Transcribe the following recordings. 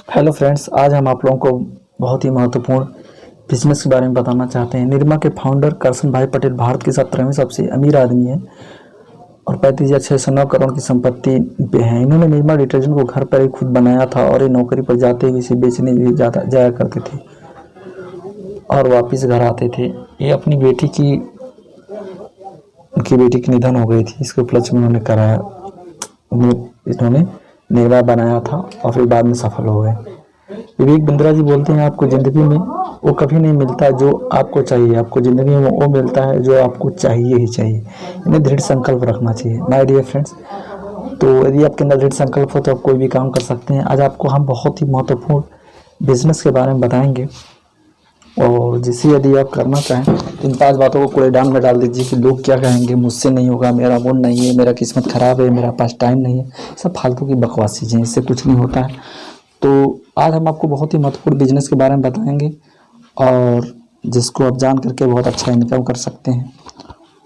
Hello friends, आज हम आप लोगों को बहुत ही महत्वपूर्ण बिजनेस के बारे में बताना चाहते हैं। निरमा के फाउंडर करसन भाई पटेल भारत के 17वें सबसे अमीर आदमी हैं और 35,609 करोड़ की संपत्ति पे हैं। इन्होंने निरमा डिटर्जेंट को घर पर ही खुद बनाया था और ये नौकरी पर जाते हुए इसे बेचने भी जाया करते थे और वापस घर आते थे। ये अपनी बेटी की उनकी बेटी की निधन हो गई थी, इसके उपलक्ष्य में इन्होंने निरमा बनाया था और फिर बाद में सफल हो गए। विवेक बिंद्रा जी बोलते हैं, आपको ज़िंदगी में वो कभी नहीं मिलता जो आपको चाहिए, आपको ज़िंदगी में वो मिलता है जो आपको चाहिए ही चाहिए। इन्हें दृढ़ संकल्प रखना चाहिए। माय डियर फ्रेंड्स, तो यदि आपके अंदर दृढ़ संकल्प हो तो आप कोई भी काम कर सकते हैं। आज आपको हम बहुत ही महत्वपूर्ण बिजनेस के बारे में बताएंगे और जिसे यदि आप करना चाहें तो इन 5 बातों को कूड़ेदान में डाल दीजिए कि लोग क्या कहेंगे, मुझसे नहीं होगा, मेरा मूड नहीं है, मेरा किस्मत ख़राब है, मेरा पास टाइम नहीं है। सब फालतू की बकवास चीज़ें, इससे कुछ नहीं होता है। तो आज हम आपको बहुत ही महत्वपूर्ण बिजनेस के बारे में बताएंगे और जिसको आप जान करके बहुत अच्छा इनकम कर सकते हैं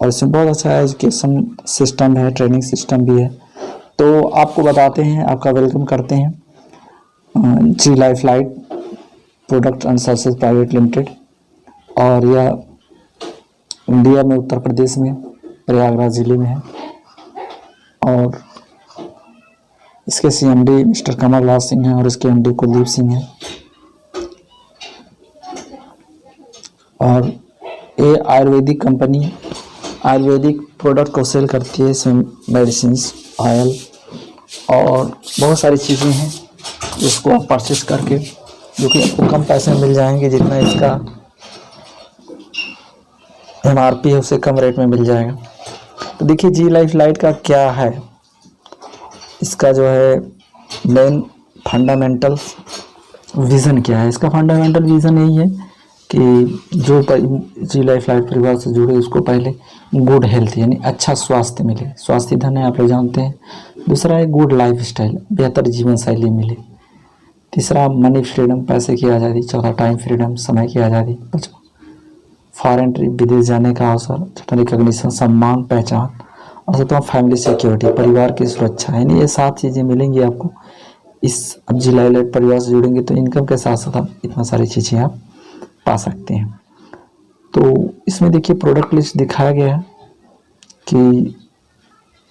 और इसमें बहुत अच्छा एजुकेशन सिस्टम है, ट्रेनिंग सिस्टम भी है। तो आपको बताते हैं, आपका वेलकम करते हैं जी life light product and services private limited, और यह इंडिया में उत्तर प्रदेश में प्रयागराज जिले में है और इसके सीएमडी मिस्टर कमल राज सिंह हैं और इसके एमडी कुलदीप सिंह हैं। और ये आयुर्वेदिक कंपनी आयुर्वेदिक प्रोडक्ट को सेल करती है। इसमें मेडिसिन, ऑयल और बहुत सारी चीज़ें हैं जिसको आप परचेस करके, जो कि आपको कम पैसे में मिल जाएंगे। जितना इसका MRP है उससे कम रेट में मिल जाएगा। तो देखिए जी लाइफ लाइट का क्या है, इसका जो है मेन फंडामेंटल विज़न क्या है। इसका फंडामेंटल विज़न यही है कि जो जी लाइफ लाइट परिवार से जुड़े उसको पहले गुड हेल्थ यानी अच्छा स्वास्थ्य मिले, स्वास्थ्य धन है आप लोग जानते हैं। दूसरा है गुड लाइफ स्टाइल, बेहतर जीवन शैली मिले। तीसरा मनी फ्रीडम, पैसे की आज़ादी। चौथा टाइम फ्रीडम, समय की आज़ादी। पाँचवा फॉरेन ट्रिप, विदेश जाने का अवसर। छठा रिकॉग्निशन, सम्मान, पहचान। और सातवां फैमिली सिक्योरिटी, परिवार की सुरक्षा। यानी ये 7 चीज़ें मिलेंगी आपको इस अब जी लाइफ लाइट परिवार से जुड़ेंगे तो इनकम के साथ साथ आप इतना सारी चीज़ें आप पा सकते हैं। तो इसमें देखिए प्रोडक्ट लिस्ट दिखाया गया है कि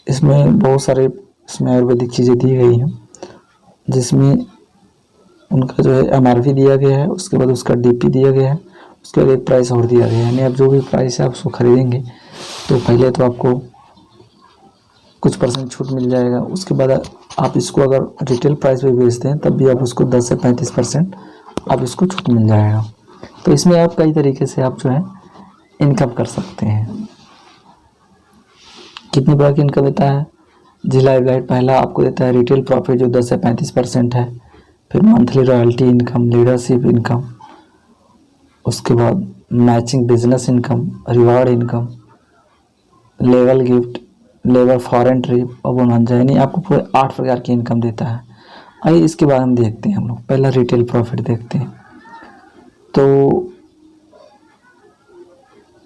इसमें बहुत सारे इसमें आयुर्वेदिक चीज़ें दी गई हैं जिसमें उनका जो है MRP दिया गया है, उसके बाद उसका DP दिया गया है, उसके बाद एक प्राइस और दिया गया है। यानी आप जो भी प्राइस है आप उसको खरीदेंगे तो पहले तो आपको कुछ % छूट मिल जाएगा। उसके बाद आप इसको अगर रिटेल प्राइस पे बेचते हैं तब भी आप उसको 10 से 35% आप इसको छूट मिल जाएगा। तो इसमें आप कई तरीके से आप जो है इनकम कर सकते हैं। कितनी प्रकार की इनकम देता है जी लाइफ लाइट? पहला आपको देता है रिटेल प्रॉफिट जो 10 से 35% है, फिर monthly royalty income, leadership income, उसके बाद matching business income, reward income, level gift, labour foreign trip और बोनंजा। यानी आपको पूरे 8 प्रकार की इनकम देता है। आइए इसके बारे में देखते हैं हम लोग। पहला रिटेल प्रॉफिट देखते हैं। तो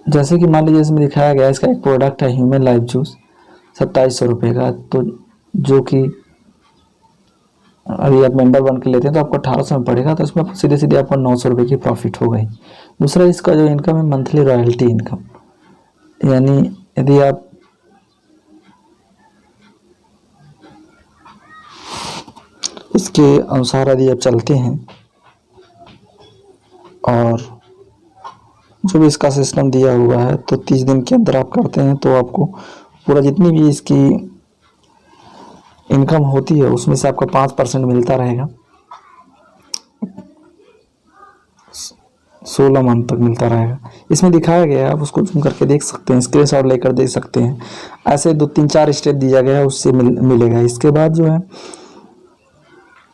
जैसे कि मान लीजिए इसमें दिखाया गया है, इसका एक प्रोडक्ट है ह्यूमन लाइफ जूस 2700 रुपये का, तो जो कि अभी आप मेंबर बन के लेते हैं तो आपको 1800 में पड़ेगा, तो इसमें सीधे सीधे आपको 900 रुपये की प्रॉफिट हो गई। दूसरा इसका जो इनकम है मंथली रॉयल्टी इनकम, यानी यदि आप इसके अनुसार यदि आप चलते हैं और जो भी इसका सिस्टम दिया हुआ है तो 30 दिन के अंदर आप करते हैं तो आपको पूरा जितनी भी इसकी इनकम होती है उसमें से आपको 5% मिलता रहेगा। 16 मंथ तक मिलता रहेगा। इसमें दिखाया गया है, आप उसको जूम करके देख सकते हैं, स्क्रीनशॉट लेकर देख सकते हैं। ऐसे 2-3-4 स्टेप दिया गया है, उससे मिलेगा। इसके बाद जो है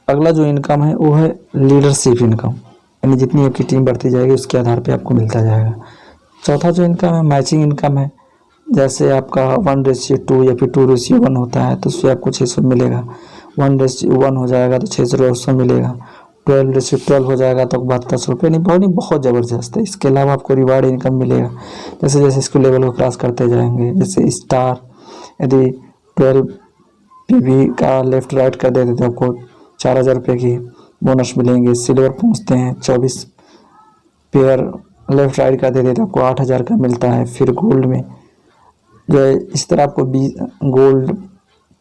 अगला जो इनकम है वो है लीडरशिप इनकम, यानी जितनी आपकी टीम बढ़ती जाएगी उसके आधार पे आपको मिलता जाएगा। चौथा जो इनकम है मैचिंग इनकम है। जैसे आपका 1:2 या फिर 2:1 होता है तो उससे आपको 600 मिलेगा। 1:1 हो जाएगा तो 600 मिलेगा। 12:12 हो जाएगा तो 7200 रुपये। नहीं बहुत ज़बरदस्त है। इसके अलावा आपको रिवार्ड इनकम मिलेगा। जैसे जैसे इसको लेवल को क्रॉस करते जाएंगे, जैसे स्टार यदि 12 PB का लेफ्ट राइट कर देते तो आपको 4000 रुपये की बोनस मिलेंगे। सिल्वर पहुंचते हैं 24 पेयर लेफ्ट राइट का दे देते, आपको 8,000 का मिलता है। फिर गोल्ड में जो है इस तरह आपको gold,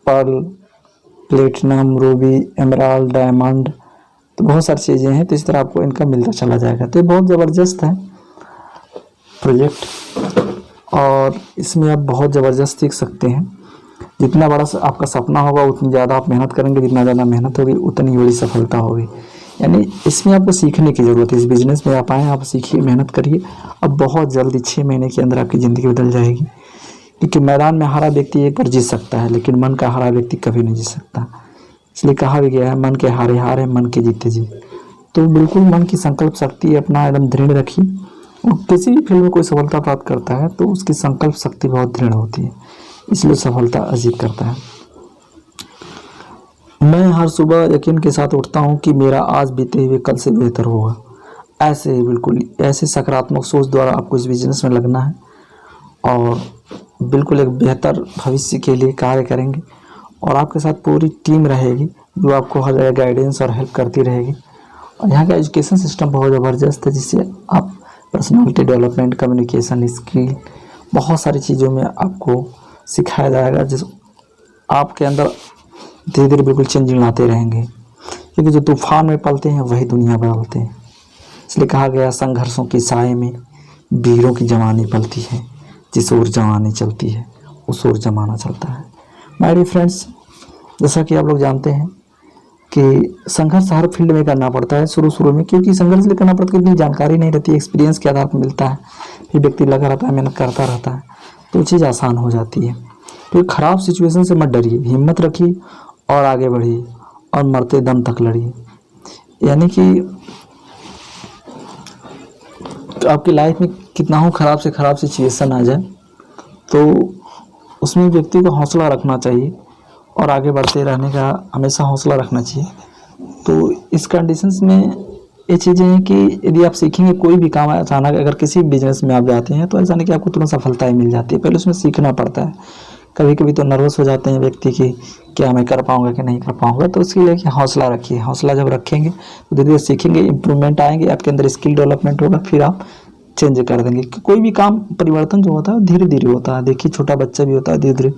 pearl, platinum, ruby, emerald, diamond, तो बहुत सारी चीज़ें हैं। तो इस तरह आपको इनका मिलता चला जाएगा। तो ये बहुत ज़बरदस्त है प्रोजेक्ट, और इसमें आप बहुत ज़बरदस्त सीख सकते हैं। जितना बड़ा आपका सपना होगा उतनी ज़्यादा आप मेहनत करेंगे, जितना ज़्यादा मेहनत होगी उतनी बड़ी सफलता होगी। यानी इसमें आपको सीखने की ज़रूरत है। इस बिज़नेस में आप आएँ, आप सीखिए, मेहनत करिए, अब बहुत जल्दी 6 महीने के अंदर आपकी ज़िंदगी बदल जाएगी। क्योंकि मैदान में हारा व्यक्ति एक बार जीत सकता है, लेकिन मन का हारा व्यक्ति कभी नहीं जीत सकता। इसलिए कहा भी गया है, मन के हारे हार है, मन के जीते जीत। तो बिल्कुल मन की संकल्प शक्ति अपना एकदम दृढ़ रखिए। और किसी भी फील्ड में कोई सफलता प्राप्त करता है तो उसकी संकल्प शक्ति बहुत दृढ़ होती है, इसलिए सफलता अर्जित करता है। मैं हर सुबह यकीन के साथ उठता हूँ कि मेरा आज बीते हुए कल से बेहतर होगा। ऐसे बिल्कुल ऐसे सकारात्मक सोच द्वारा आपको इस बिजनेस में लगना है और बिल्कुल एक बेहतर भविष्य के लिए कार्य करेंगे। और आपके साथ पूरी टीम रहेगी जो आपको हर जगह गाइडेंस और हेल्प करती रहेगी। और यहाँ का एजुकेशन सिस्टम बहुत ज़बरदस्त है, जिससे आप पर्सनालिटी डेवलपमेंट, कम्युनिकेशन स्किल, बहुत सारी चीज़ों में आपको सिखाया जाएगा, जिस आपके अंदर धीरे धीरे बिल्कुल चेंजिंग लाते रहेंगे। क्योंकि जो तूफान में पलते हैं वही दुनिया बदलते हैं। इसलिए कहा गया, संघर्षों की साए में वीरों की जवानी पलती है, जिस ओर जवानी चलती है उस ओर जमाना चलता है। माय डियर फ्रेंड्स, जैसा कि आप लोग जानते हैं कि संघर्ष हर फील्ड में करना पड़ता है शुरू में, क्योंकि संघर्ष इसलिए करना पड़ता है क्योंकि जानकारी नहीं रहती, एक्सपीरियंस के आधार पर मिलता है। फिर व्यक्ति लगा रहता है, मेहनत करता रहता है, तो चीज़ आसान हो जाती है। तो खराब सिचुएशन से मत डरिए, हिम्मत रखिए और आगे बढ़िए और मरते दम तक लड़िए। यानी कि आपकी लाइफ में कितना हो खराब से खराब सिचुएशन आ जाए तो उसमें व्यक्ति को हौसला रखना चाहिए और आगे बढ़ते रहने का हमेशा हौसला रखना चाहिए। तो इस कंडीशंस में ये चीज़ें हैं कि यदि आप सीखेंगे कोई भी काम, अचानक अगर किसी बिजनेस में आप जाते हैं तो ऐसा नहीं कि आपको तुरंत सफलता ही मिल जाती है, पहले उसमें सीखना पड़ता है। कभी कभी तो नर्वस हो जाते हैं व्यक्ति की, क्या मैं कर पाऊंगा कि नहीं कर पाऊंगा। तो उसके लिए हौसला रखिए, हौसला जब रखेंगे तो धीरे धीरे सीखेंगे, इंप्रूवमेंट आएंगे, आपके अंदर स्किल डेवलपमेंट होगा, फिर आप चेंज कर देंगे। कोई भी काम परिवर्तन जो होता है धीरे धीरे होता है। देखिए छोटा बच्चा भी होता है, धीरे धीरे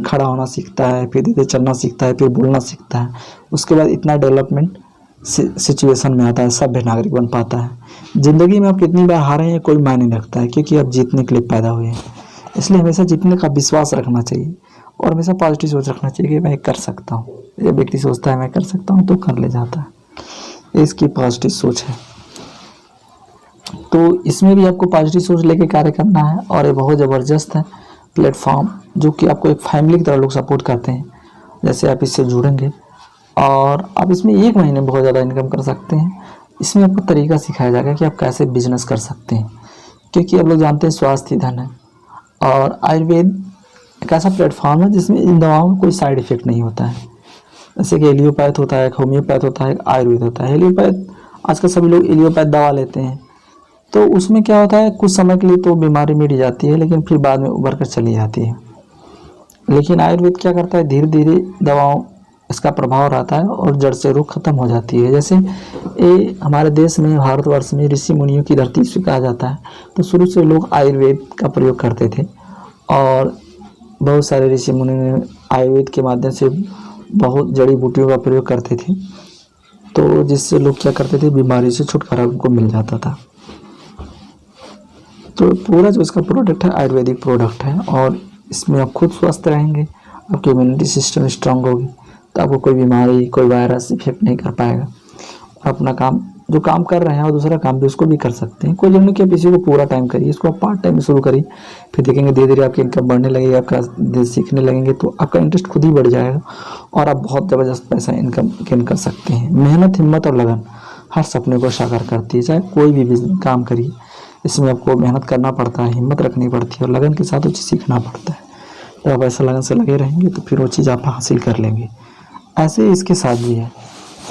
खड़ा होना सीखता है, फिर धीरे धीरे चलना सीखता है, फिर बोलना सीखता है, उसके बाद इतना डेवलपमेंट सिचुएशन में आता है, सभ्य नागरिक बन पाता है। ज़िंदगी में आप कितनी बार हारे हैं कोई मायने नहीं रखता है, क्योंकि आप जीतने के लिए पैदा हुए हैं। इसलिए हमेशा जीतने का विश्वास रखना चाहिए और हमेशा पॉजिटिव सोच रखना चाहिए कि मैं कर सकता हूँ। ये व्यक्ति सोचता है मैं कर सकता हूँ तो कर ले जाता है, इसकी पॉजिटिव सोच है। तो इसमें भी आपको पॉजिटिव सोच लेके कार्य करना है और ये बहुत ज़बरदस्त है प्लेटफॉर्म, जो कि आपको एक फैमिली की तरह लोग सपोर्ट करते हैं। जैसे आप इससे जुड़ेंगे और आप इसमें 1 महीने में बहुत ज़्यादा इनकम कर सकते हैं। इसमें आपको तरीका सिखाया जाएगा कि आप कैसे बिजनेस कर सकते हैं, क्योंकि आप लोग जानते हैं स्वास्थ्य ही धन है। और आयुर्वेद एक ऐसा प्लेटफॉर्म है जिसमें इन दवाओं में कोई साइड इफेक्ट नहीं होता है। जैसे कि एलियोपैथ होता है, होम्योपैथ होता है, आयुर्वेद होता है। एलियोपैथ आजकल सभी लोग एलियोपैथ दवा लेते हैं, तो उसमें क्या होता है कुछ समय के लिए तो बीमारी मिट जाती है, लेकिन फिर बाद में उभर कर चली जाती है। लेकिन आयुर्वेद क्या करता है, धीरे धीरे दवाओं इसका प्रभाव रहता है और जड़ से रोग खत्म हो जाती है। जैसे ये हमारे देश में, भारतवर्ष में ऋषि मुनियों की धरती से कहा जाता है, तो शुरू से लोग आयुर्वेद का प्रयोग करते थे और बहुत सारे ऋषि मुनि ने आयुर्वेद के माध्यम से बहुत जड़ी बूटियों का प्रयोग करते थे, तो जिससे लोग क्या करते थे, बीमारी से छुटकारा उनको मिल जाता था। तो पूरा जो इसका प्रोडक्ट है आयुर्वेदिक प्रोडक्ट है और इसमें आप खुद स्वस्थ रहेंगे, आपकी इम्यूनिटी सिस्टम स्ट्रांग होगी, तो आपको कोई बीमारी, कोई वायरस इफेक्ट नहीं कर पाएगा। और अपना काम जो काम कर रहे हैं और दूसरा काम भी उसको भी कर सकते हैं। कोई जरूरी कि आप इसी को पूरा टाइम करिए, इसको आप पार्ट टाइम में शुरू करिए, फिर देखेंगे धीरे धीरे आपकी इनकम बढ़ने लगेगी, आपका सीखने लगेंगे तो आपका इंटरेस्ट खुद ही बढ़ जाएगा और आप बहुत ज़बरदस्त पैसा इनकम गेन कर सकते हैं। मेहनत, हिम्मत और लगन हर सपने को साकार करती है। चाहे कोई भी काम करिए, इसमें आपको मेहनत करना पड़ता है, हिम्मत रखनी पड़ती है और लगन के साथ वो चीज़ सीखना पड़ता है। जब आप ऐसा लगन से लगे रहेंगे तो फिर वो चीज़ आप हासिल कर लेंगे। ऐसे इसके साथ भी है,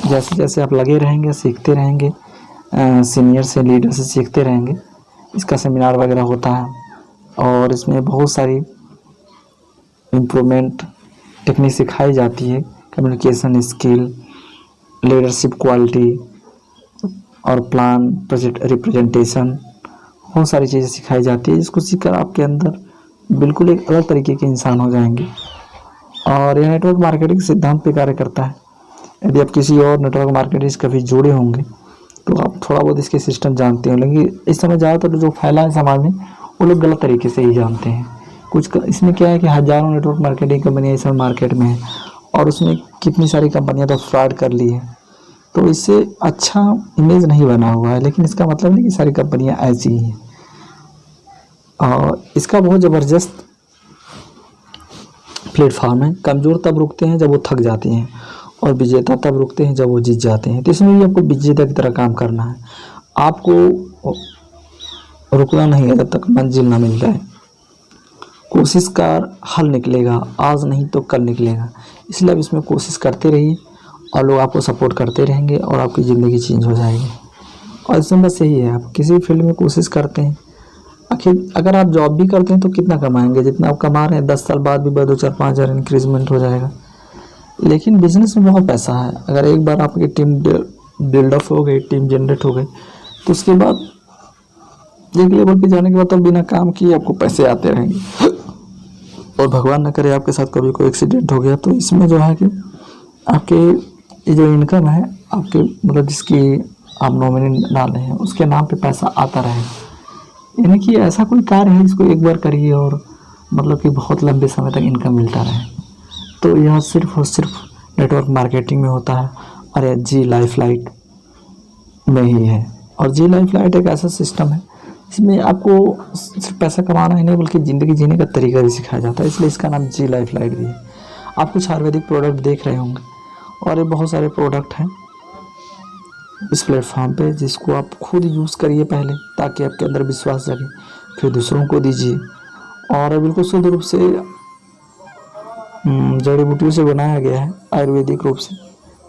जैसे जैसे आप लगे रहेंगे, सीखते रहेंगे, सीनियर से, लीडर से सीखते रहेंगे। इसका सेमिनार वगैरह होता है और इसमें बहुत सारी इम्प्रूवमेंट टेक्निक सिखाई जाती है, कम्युनिकेशन स्किल, लीडरशिप क्वालिटी और प्लान प्रोजेक्ट रिप्रेजेंटेशन, बहुत सारी चीज़ें सिखाई जाती है, जिसको सीखकर आपके अंदर बिल्कुल एक अलग तरीके के इंसान हो जाएंगे। और यह नेटवर्क मार्केटिंग सिद्धांत पे कार्य करता है। यदि आप किसी और नेटवर्क मार्केटिंग से कभी जुड़े होंगे तो आप थोड़ा बहुत इसके सिस्टम जानते हो, लेकिन इस समय ज़्यादातर जो फैला है समाज में वो लोग गलत तरीके से ही जानते हैं। इसमें क्या है कि हज़ारों नेटवर्क मार्केटिंग कंपनियाँ इस समय मार्केट में है और उसमें कितनी सारी कंपनियाँ तो फ्रॉड कर ली है, तो इससे अच्छा इमेज नहीं बना हुआ है। लेकिन इसका मतलब नहीं कि सारी कंपनियाँ ऐसी ही हैं। और इसका बहुत ज़बरदस्त प्लेटफॉर्म है। कमज़ोर तब रुकते हैं जब वो थक जाते हैं और विजेता तब रुकते हैं जब वो जीत जाते हैं। तो इसमें भी आपको विजेता की तरह काम करना है। आपको रुकना नहीं है जब तक मंजिल ना मिल जाए। कोशिश का हल निकलेगा, आज नहीं तो कल निकलेगा। इसलिए आप इसमें कोशिश करते रहिए और लोग आपको सपोर्ट करते रहेंगे और आपकी ज़िंदगी चेंज हो जाएगी। और इसमें बस यही है, आप किसी फील्ड में कोशिश करते हैं, आखिर अगर आप जॉब भी करते हैं तो कितना कमाएंगे, जितना आप कमा रहे हैं 10 साल बाद भी 2 4 5 हज़ार इंक्रीजमेंट हो जाएगा। लेकिन बिजनेस में बहुत पैसा है। अगर एक बार आपकी टीम बिल्डअप हो गई, टीम जनरेट हो गई, तो उसके बाद एक लेवल पे जाने के बाद तो बिना काम किए आपको पैसे आते रहेंगे। और भगवान न करे आपके साथ कभी कोई एक्सीडेंट हो गया तो इसमें जो है कि आपके ये जो इनकम है आपके मतलब जिसकी आप नॉमिनी डाले हैं उसके नाम पे पैसा आता रहेगा। यानी कि ऐसा कोई कार्य है जिसको एक बार करिए और मतलब कि बहुत लंबे समय तक इनकम मिलता रहे। तो यह सिर्फ और सिर्फ नेटवर्क मार्केटिंग में होता है और यह जी लाइफ लाइट में ही है। और जी लाइफ लाइट एक ऐसा सिस्टम है इसमें आपको सिर्फ पैसा कमाना ही नहीं बल्कि ज़िंदगी जीने का तरीका भी सिखाया जाता है, इसलिए इसका नाम जी लाइफ लाइट भी है। आप कुछ आयुर्वेदिक प्रोडक्ट देख रहे होंगे और ये बहुत सारे प्रोडक्ट हैं इस प्लेटफॉर्म पे, जिसको आप खुद यूज़ करिए पहले ताकि आपके अंदर विश्वास जगे, फिर दूसरों को दीजिए। और बिल्कुल शुद्ध रूप से जड़ी बूटियों से बनाया गया है आयुर्वेदिक रूप से।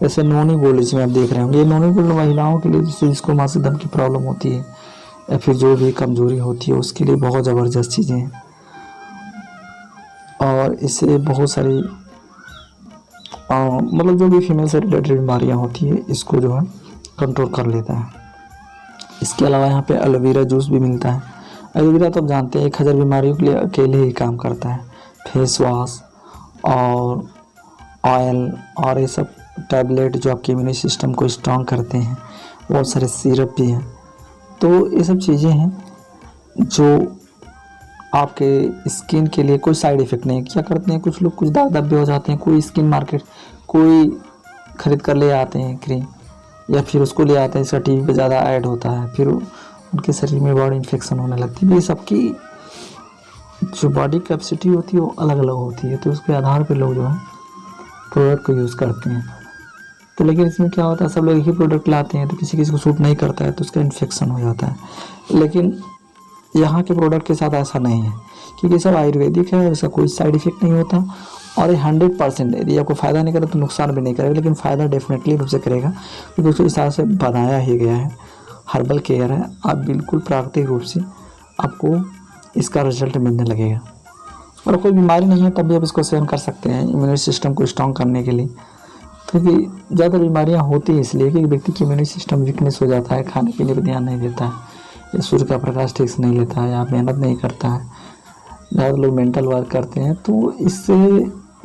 जैसे नोनी गोल्ड इसमें आप देख रहे होंगे, ये नोनी गोल्ड महिलाओं के लिए जिसको मासिक धर्म की प्रॉब्लम होती है या फिर जो भी कमजोरी होती है उसके लिए बहुत ज़बरदस्त चीज़ें हैं। और इससे बहुत सारी मतलब जो भी फीमेल से रिलेटेड बीमारियाँ होती है इसको जो है कंट्रोल कर लेता है। इसके अलावा यहाँ पे एलोवेरा जूस भी मिलता है। एलोवेरा तो आप जानते हैं 1000 बीमारियों के लिए अकेले ही काम करता है। फेस वॉश और ऑयल और ये सब टैबलेट जो आपके इम्यून सिस्टम को स्ट्रॉन्ग करते हैं, बहुत सारे सिरप भी हैं। तो ये सब चीज़ें हैं जो आपके स्किन के लिए कोई साइड इफ़ेक्ट नहीं। क्या करते हैं कुछ लोग, कुछ दाग धब्बे हो जाते हैं, कोई स्किन मार्केट कोई ख़रीद कर ले आते हैं क्रीम या फिर उसको ले आते हैं, इसका टीवी पे ज़्यादा ऐड होता है, फिर उनके शरीर में बॉडी इन्फेक्शन होने लगती है। ये सबकी जो बॉडी कैपेसिटी होती है वो अलग अलग होती है, तो उसके आधार पर लोग जो है प्रोडक्ट को यूज़ करते हैं। तो लेकिन इसमें क्या होता है, सब लोग एक ही प्रोडक्ट लाते हैं तो किसी किसी को सूट नहीं करता है तो उसका इन्फेक्शन हो जाता है। लेकिन यहाँ के प्रोडक्ट के साथ ऐसा नहीं है क्योंकि सब आयुर्वेदिक है, इसका कोई साइड इफेक्ट नहीं होता और ये 100% यदि आपको फ़ायदा नहीं करे तो नुकसान भी नहीं करेगा, लेकिन फ़ायदा डेफिनेटली रूप से करेगा क्योंकि उसको इस तरह से बनाया ही गया है। हर्बल केयर है, आप बिल्कुल प्राकृतिक रूप से आपको इसका रिजल्ट मिलने लगेगा। और कोई बीमारी नहीं है तब भी आप इसको सेवन कर सकते हैं इम्यून सिस्टम को स्ट्रॉन्ग करने के लिए, क्योंकि ज़्यादा बीमारियां होती हैं इसलिए कि व्यक्ति की इम्यून सिस्टम वीकनेस हो जाता है, खाने पीने पर ध्यान नहीं देता है या सूर्य का प्रकाश ठीक से नहीं लेता है या मेहनत नहीं करता है, ज़्यादा लोग मेंटल वर्क करते हैं। तो इससे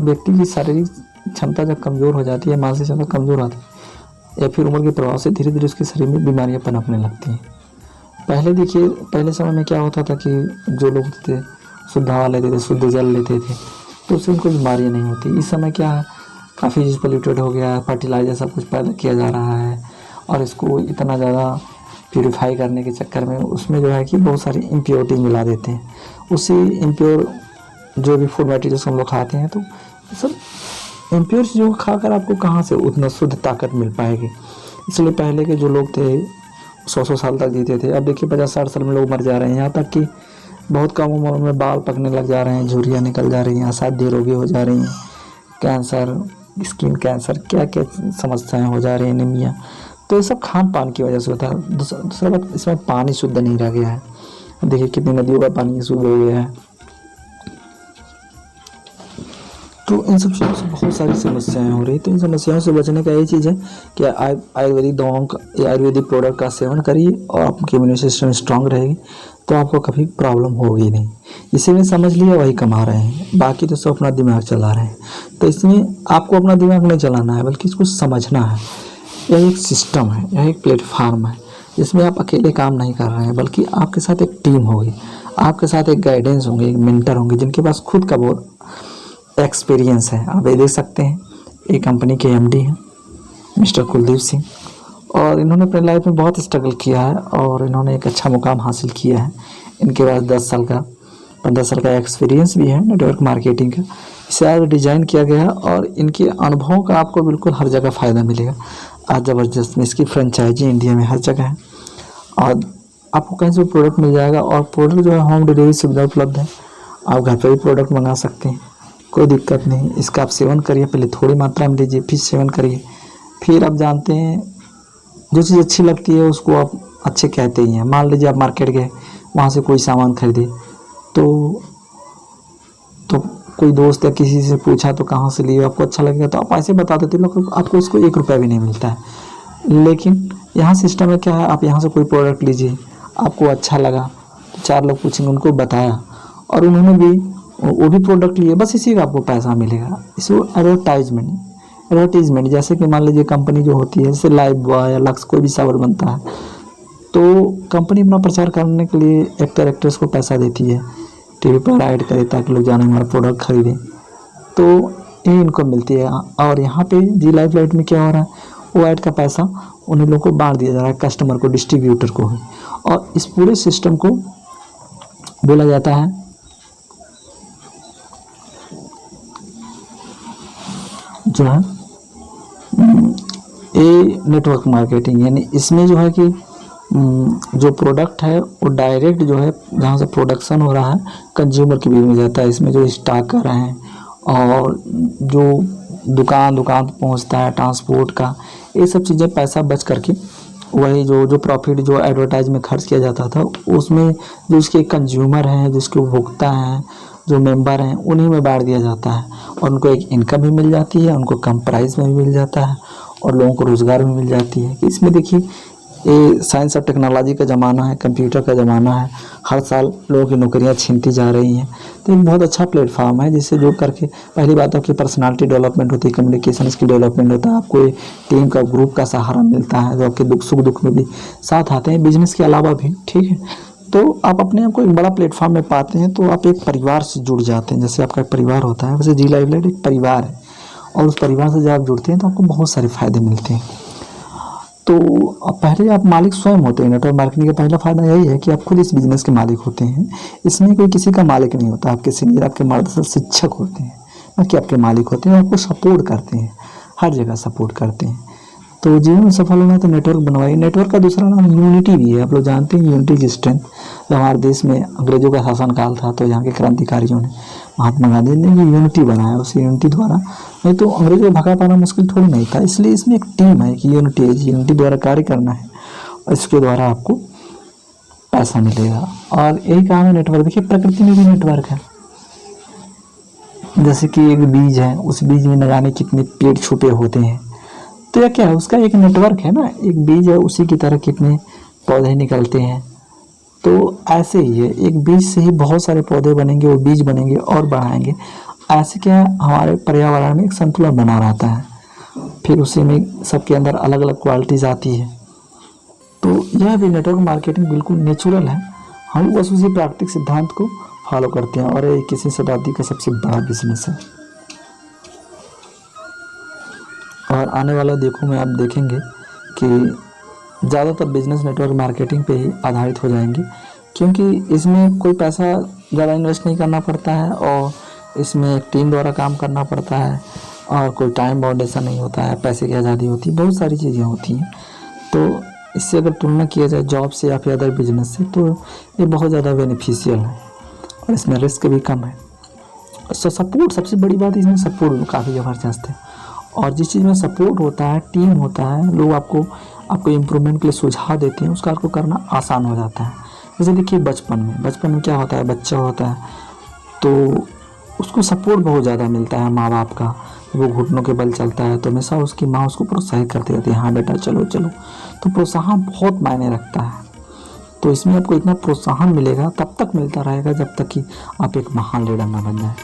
व्यक्ति की शारीरिक क्षमता जब कमज़ोर हो जाती है, मानसिक क्षमता कमज़ोर आती है या फिर उम्र के प्रभाव से धीरे धीरे उसके शरीर में बीमारियाँ पनपने लगती हैं। पहले देखिए, पहले समय में क्या होता था कि जो लोग थे शुद्ध हवा लेते थे, शुद्ध जल लेते थे, तो उससे उनको बीमारियाँ नहीं होती। इस समय क्या है, काफ़ी चीज़ पोल्यूटेड हो गया है, फर्टिलाइजर सब कुछ पैदा किया जा रहा है और इसको इतना ज़्यादा प्यूरिफाई करने के चक्कर में उसमें जो है कि बहुत सारी इम्प्योरिटीज मिला देते हैं। उसी इम्प्योर जो भी फूड मटेरियल्स हम लोग खाते हैं, तो सब इम्प्योर चीज़ों को खाकर आपको कहाँ से उतना शुद्ध ताकत मिल पाएगी। इसलिए पहले के जो लोग थे 100 साल तक जीते थे, अब देखिए 50-60 साल में लोग मर जा रहे हैं। यहाँ तक कि बहुत कम उम्र में बाल पकने लग जा रहे हैं, झुर्रियाँ निकल जा रही हैं, असाध्य रोगी हो जा रही हैं, कैंसर, स्किन कैंसर, क्या क्या समस्याएं हो जा रही हैं, एनीमिया। तो ये सब खान पान की वजह से होता है। दूसरा बात, इसमें पानी शुद्ध नहीं रह गया है। देखिए कितनी नदियों का पानी शुद्ध हो गया है। तो इन सब चीज़ों से बहुत सारी समस्याएं हो रही। तो इन समस्याओं से बचने का यही चीज़ है कि आयुर्वेदिक दवाओं का या आयुर्वेदिक प्रोडक्ट का सेवन करिए और आपकी इम्यून सिस्टम स्ट्रांग रहेगी, तो आपको कभी प्रॉब्लम होगी नहीं। इसी में समझ लिया वही कमा रहे हैं, बाकी तो सब अपना दिमाग चला रहे हैं। तो इसमें आपको अपना दिमाग नहीं चलाना है, बल्कि इसको समझना है। यह एक सिस्टम है, यह एक प्लेटफार्म है जिसमें आप अकेले काम नहीं कर रहे हैं, बल्कि आपके साथ एक टीम होगी, आपके साथ एक गाइडेंस होंगे, एक मेंटर होंगे, जिनके पास खुद का बहुत एक्सपीरियंस है। आप ये देख सकते हैं, एक कंपनी के एमडी हैं मिस्टर कुलदीप सिंह, और इन्होंने अपने लाइफ में बहुत स्ट्रगल किया है और इन्होंने एक अच्छा मुकाम हासिल किया है। इनके पास 15 साल का एक्सपीरियंस भी है नेटवर्क मार्केटिंग का। इसे आज डिज़ाइन किया गया है और इनके अनुभवों का आपको बिल्कुल हर जगह फ़ायदा मिलेगा। आज ज़बरदस्त में इसकी फ्रेंचाइजी इंडिया में हर जगह है और आपको कहीं से भी प्रोडक्ट मिल जाएगा। और प्रोडक्ट जो है होम डिलीवरी सुविधा उपलब्ध है, आप घर पर भी प्रोडक्ट मंगा सकते हैं, कोई दिक्कत नहीं। इसका आप सेवन करिए, पहले थोड़ी मात्रा में लीजिए, फिर सेवन करिए, फिर आप जानते हैं जो चीज़ अच्छी लगती है उसको आप अच्छे कहते ही हैं। मान लीजिए आप मार्केट गए, वहाँ से कोई सामान खरीदे, तो कोई दोस्त या किसी से पूछा तो कहाँ से लिए, आपको अच्छा लगेगा तो आप ऐसे बता देते लोग, आपको इसको 1 रुपया भी नहीं मिलता है। लेकिन यहाँ सिस्टम में क्या है, आप यहाँ से कोई प्रोडक्ट लीजिए, आपको अच्छा लगा तो 4 लोग पूछेंगे, उनको बताया और उन्होंने भी वो भी प्रोडक्ट लिए, बस इसी का आपको पैसा मिलेगा। इसको एडवर्टीजमेंट जैसे कि मान लीजिए कंपनी जो होती है, जैसे लाइफ बॉय या लक्स कोई भी साबुन बनता है, तो कंपनी अपना प्रचार करने के लिए एक्टर एक्ट्रेस को पैसा देती है, टीवी पर ऐड करे ताकि लोग जाने हमारा प्रोडक्ट खरीदें, तो ये इनको मिलती है। और यहाँ पे जी लाइफ में क्या हो रहा है, वो ऐड का पैसा उन्हीं लोगों को बांट दिया जा रहा है, कस्टमर को, डिस्ट्रीब्यूटर को। और इस पूरे सिस्टम को बोला जाता है जो है ए नेटवर्क मार्केटिंग। यानी इसमें जो है कि जो प्रोडक्ट है वो डायरेक्ट जो है जहाँ से प्रोडक्शन हो रहा है कंज्यूमर के बीच में जाता है। इसमें जो स्टॉक कर रहे हैं और जो दुकान पहुँचता है, ट्रांसपोर्ट का, ये सब चीज़ें पैसा बच करके वही जो प्रॉफिट जो एडवर्टाइज में खर्च किया जाता था, उसमें जो इसके कंज्यूमर हैं, जिसके उपभोक्ता हैं, जो मेंबर हैं, उन्हीं में बांट दिया जाता है और उनको एक इनकम भी मिल जाती है, उनको कम प्राइस में भी मिल जाता है और लोगों को रोज़गार भी मिल जाती है। इसमें देखिए ये साइंस और टेक्नोलॉजी का ज़माना है, कंप्यूटर का ज़माना है, हर साल लोगों की नौकरियां छीनती जा रही हैं। तो एक बहुत अच्छा प्लेटफॉर्म है जिससे जो करके पहली बात है कि पर्सनालिटी डेवलपमेंट होती है, कम्युनिकेशन स्किल डेवलपमेंट होता है, आपको टीम का, ग्रुप का सहारा मिलता है जो आपके सुख दुख में भी साथ आते हैं, बिजनेस के अलावा भी। ठीक है, तो आप अपने आप को एक बड़ा प्लेटफॉर्म में पाते हैं, तो आप एक परिवार से जुड़ जाते हैं। जैसे आपका एक परिवार होता है, वैसे जी लाइफ एक परिवार है और उस परिवार से जब आप जुड़ते हैं तो आपको बहुत सारे फ़ायदे मिलते हैं। तो पहले आप मालिक स्वयं होते हैं। नेटवर्क मार्केटिंग का पहला फ़ायदा यही है कि आप खुद इस बिज़नेस के मालिक होते हैं। इसमें कोई किसी का मालिक नहीं होता, आपके सीनियर, आपके मार्गदर्शक शिक्षक होते हैं, ना कि आपके मालिक होते हैं। आपको सपोर्ट करते हैं, हर जगह सपोर्ट करते हैं। तो जीवन में सफल होना है तो नेटवर्क बनवाइए। नेटवर्क का दूसरा नाम यूनिटी भी है। आप लोग जानते हैं यूनिटी की स्ट्रेंथ। जब हमारे देश में अंग्रेजों का शासनकाल था तो यहाँ के क्रांतिकारियों ने, महात्मा गांधी ने यूनिटी बनाया। उस यूनिटी द्वारा, नहीं तो अंग्रेजों को भगा पाना मुश्किल थोड़ी नहीं था। इसलिए इसमें एक टीम है कि यूनिटी द्वारा कार्य करना है और इसके द्वारा आपको पैसा मिलेगा। और यही काम है नेटवर्क। देखिए प्रकृति में भी नेटवर्क है। जैसे कि एक बीज है, उस बीज में न जाने कितने पेड़ छुपे होते हैं, तो यह क्या है, उसका एक नेटवर्क है ना। एक बीज है, उसी की तरह कितने पौधे निकलते हैं। तो ऐसे ही है, एक बीज से ही बहुत सारे पौधे बनेंगे, वो बीज बनेंगे और बढ़ाएंगे। ऐसे क्या है, हमारे पर्यावरण में एक संतुलन बना रहता है। फिर उसी में सबके अंदर अलग अलग क्वालिटीज़ आती है। तो यह भी नेटवर्क मार्केटिंग बिल्कुल नेचुरल है। हम बस उसी प्राकृतिक सिद्धांत को फॉलो करते हैं और ये 21वीं शताब्दी का सबसे बड़ा बिजनेस है। और आने वाला देखो में आप देखेंगे कि ज़्यादातर बिजनेस नेटवर्क मार्केटिंग पे ही आधारित हो जाएंगे, क्योंकि इसमें कोई पैसा ज़्यादा इन्वेस्ट नहीं करना पड़ता है और इसमें एक टीम द्वारा काम करना पड़ता है और कोई टाइम बाउंडेशन नहीं होता है, पैसे की आज़ादी होती है, बहुत सारी चीज़ें होती हैं। तो इससे अगर तुलना किया जाए जॉब से या फिर अदर बिजनेस से, तो ये बहुत ज़्यादा बेनिफिशियल है और इसमें रिस्क भी कम है। सपोर्ट, सबसे बड़ी बात इसमें सपोर्ट काफ़ी ज़बरदस्त है। और जिस चीज़ में सपोर्ट होता है, टीम होता है, लोग आपको इम्प्रूवमेंट के लिए सुझाव देते हैं, उसका आपको करना आसान हो जाता है। जैसे देखिए बचपन में क्या होता है, बच्चा होता है तो उसको सपोर्ट बहुत ज़्यादा मिलता है माँ बाप का। वो घुटनों के बल चलता है तो हमेशा उसकी माँ उसको प्रोत्साहित करती रहती है, हाँ बेटा चलो चलो। तो प्रोत्साहन बहुत मायने रखता है। तो इसमें आपको इतना प्रोत्साहन मिलेगा, तब तक मिलता रहेगा जब तक कि आप एक महान लीडर ना बन जाए।